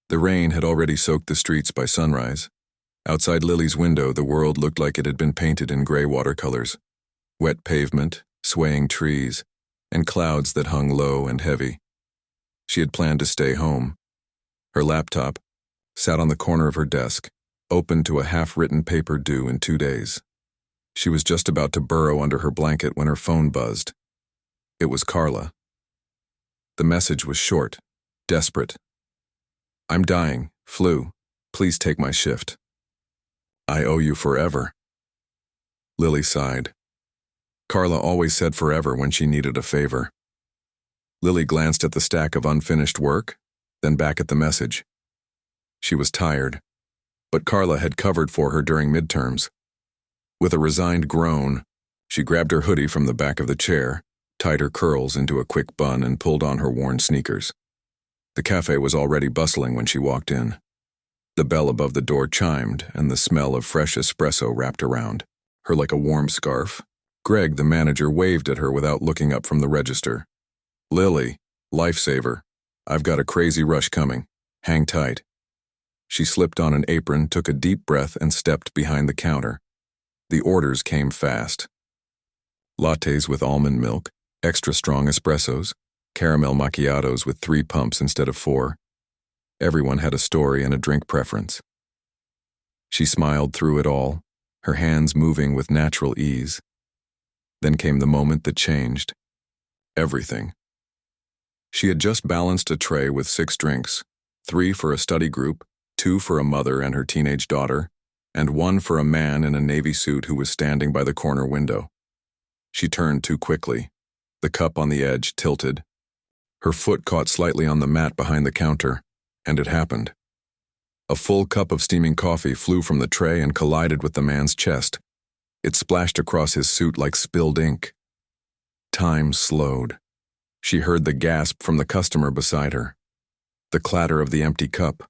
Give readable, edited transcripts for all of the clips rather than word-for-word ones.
The rain had already soaked the streets by sunrise. Outside Lily's window, the world looked like it had been painted in gray watercolors. Wet pavement, swaying trees, and clouds that hung low and heavy. She had planned to stay home. Her laptop sat on the corner of her desk, open to a half-written paper due in 2 days. She was just about to burrow under her blanket when her phone buzzed. It was Carla. The message was short, desperate. "I'm dying, flu. Please take my shift. I owe you forever." Lily sighed. Carla always said forever when she needed a favor. Lily glanced at the stack of unfinished work, then back at the message. She was tired, but Carla had covered for her during midterms. With a resigned groan, she grabbed her hoodie from the back of the chair, tied her curls into a quick bun, and pulled on her worn sneakers. The cafe was already bustling when she walked in. The bell above the door chimed, and the smell of fresh espresso wrapped around her like a warm scarf. Greg, the manager, waved at her without looking up from the register. "Lily, lifesaver. I've got a crazy rush coming. Hang tight." She slipped on an apron, took a deep breath, and stepped behind the counter. The orders came fast. Lattes with almond milk, extra strong espressos, caramel macchiatos with 3 pumps instead of 4. Everyone had a story and a drink preference. She smiled through it all, her hands moving with natural ease. Then came the moment that changed everything. She had just balanced a tray with 6 drinks, 3 for a study group, 2 for a mother and her teenage daughter, and 1 for a man in a navy suit who was standing by the corner window. She turned too quickly. The cup on the edge tilted. Her foot caught slightly on the mat behind the counter, and it happened. A full cup of steaming coffee flew from the tray and collided with the man's chest. It splashed across his suit like spilled ink. Time slowed. She heard the gasp from the customer beside her, the clatter of the empty cup.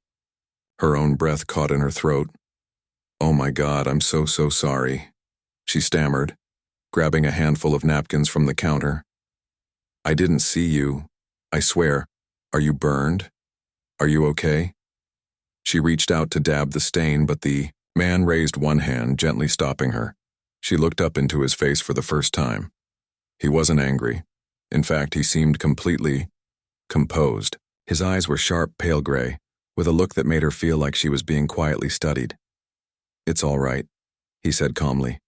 Her own breath caught in her throat. "Oh my God, I'm so sorry," she stammered, grabbing a handful of napkins from the counter. "I didn't see you. I swear. Are you burned? Are you okay?" She reached out to dab the stain, but the man raised one hand, gently stopping her. She looked up into his face for the first time. He wasn't angry. In fact, he seemed completely composed. His eyes were sharp, pale gray, with a look that made her feel like she was being quietly studied. "It's all right," he said calmly.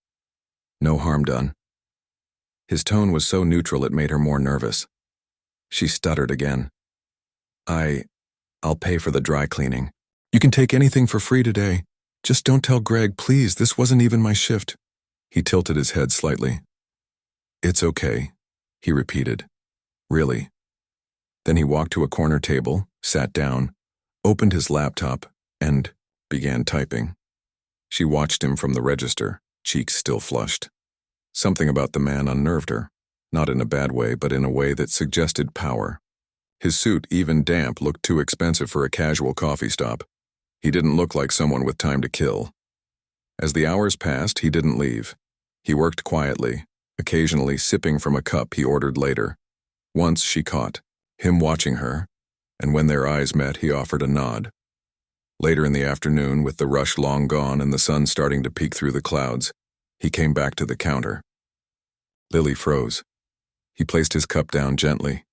"No harm done." His tone was so neutral it made her more nervous. She stuttered again. I'll pay for the dry cleaning. You can take anything for free today. Just don't tell Greg, please. This wasn't even my shift." He tilted his head slightly. "It's okay," he repeated. "Really." Then he walked to a corner table, sat down, opened his laptop, and began typing. She watched him from the register, cheeks still flushed. Something about the man unnerved her, not in a bad way, but in a way that suggested power. His suit, even damp, looked too expensive for a casual coffee stop. He didn't look like someone with time to kill. As the hours passed, he didn't leave. He worked quietly, occasionally sipping from a cup he ordered later. Once she caught him watching her, and when their eyes met, he offered a nod. Later in the afternoon, with the rush long gone and the sun starting to peek through the clouds, he came back to the counter. Lily froze. He placed his cup down gently.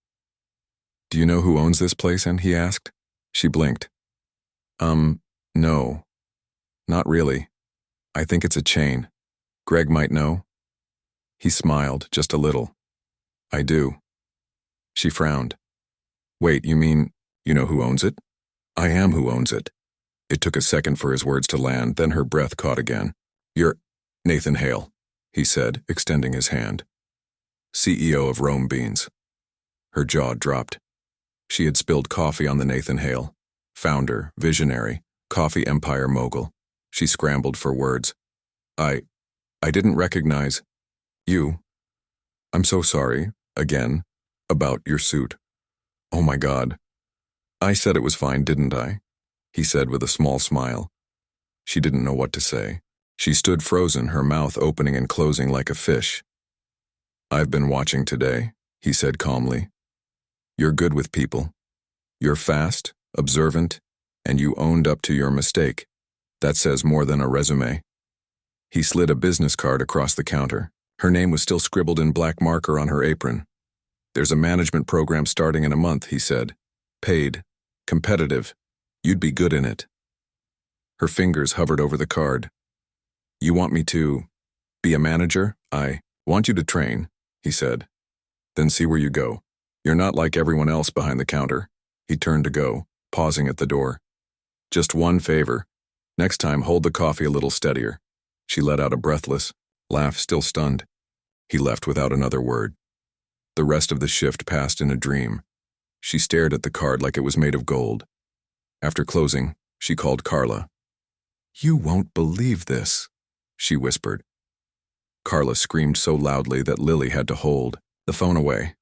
"Do you know who owns this place?" he asked. She blinked. No. Not really. I think it's a chain. Greg might know." He smiled, just a little. "I do." She frowned. "Wait, you mean you know who owns it?" "I am who owns it." It took a second for his words to land, then her breath caught again. "You're Nathan Hale," he said, extending his hand. "CEO of Rome Beans." Her jaw dropped. She had spilled coffee on the Nathan Hale. Founder, visionary, coffee empire mogul. She scrambled for words. I didn't recognize you. I'm so sorry, again, about your suit. Oh my God. I said it was fine, didn't I?" he said with a small smile. She didn't know what to say. She stood frozen, her mouth opening and closing like a fish. "I've been watching today," he said calmly. "You're good with people. You're fast, observant, And you owned up to your mistake. That says more than a resume. He slid a business card across the counter. Her name was still scribbled in black marker on her apron. There's a management program starting in a month, he said. Paid. Competitive. You'd be good in it. Her fingers hovered over the card. You want me to be a manager? I want you to train, he said. Then see where you go. You're not like everyone else behind the counter. He turned to go, pausing at the door. Just one favor. Next time, hold the coffee a little steadier. She let out a breathless laugh, still stunned. He left without another word. The rest of the shift passed in a dream. She stared at the card like it was made of gold. After closing, she called Carla. You won't believe this, she whispered. Carla screamed so loudly that Lily had to hold the phone away.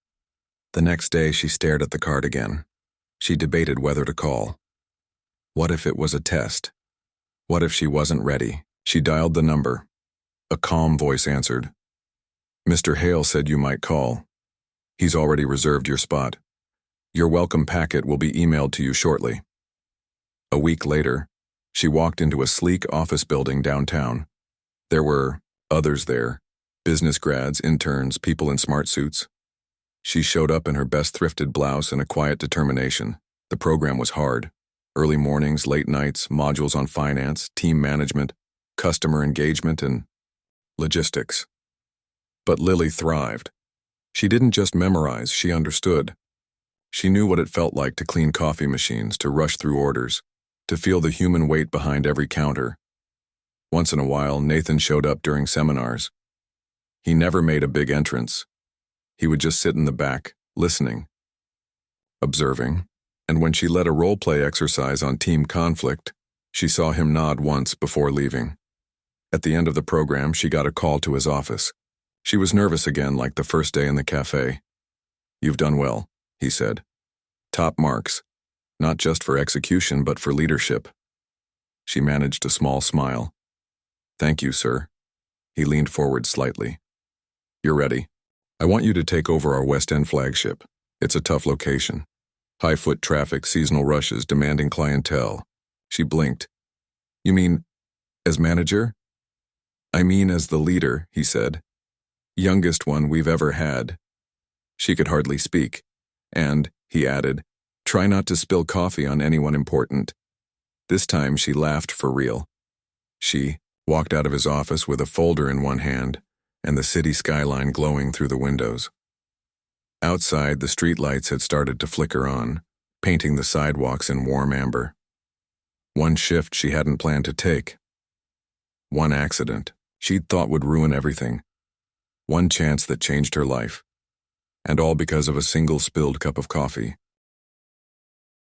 The next day, she stared at the card again. She debated whether to call. What if it was a test? What if she wasn't ready? She dialed the number. A calm voice answered. Mr. Hale said you might call. He's already reserved your spot. Your welcome packet will be emailed to you shortly. A week later, she walked into a sleek office building downtown. There were others there, business grads, interns, people in smart suits. She showed up in her best thrifted blouse and a quiet determination. The program was hard. Early mornings, late nights, modules on finance, team management, customer engagement, and logistics. But Lily thrived. She didn't just memorize, she understood. She knew what it felt like to clean coffee machines, to rush through orders, to feel the human weight behind every counter. Once in a while, Nathan showed up during seminars. He never made a big entrance. He would just sit in the back, listening, observing, and when she led a role-play exercise on team conflict, she saw him nod once before leaving. At the end of the program, she got a call to his office. She was nervous again, like the first day in the cafe. You've done well, he said. Top marks, not just for execution, but for leadership. She managed a small smile. Thank you, sir. He leaned forward slightly. You're ready. I want you to take over our West End flagship. It's a tough location. High foot traffic, seasonal rushes, demanding clientele. She blinked. You mean, as manager? I mean as the leader, he said. Youngest one we've ever had. She could hardly speak. And, he added, try not to spill coffee on anyone important. This time she laughed for real. She walked out of his office with a folder in one hand and the city skyline glowing through the windows. Outside, the streetlights had started to flicker on, painting the sidewalks in warm amber. One shift she hadn't planned to take. One accident she'd thought would ruin everything. One chance that changed her life. And all because of a single spilled cup of coffee.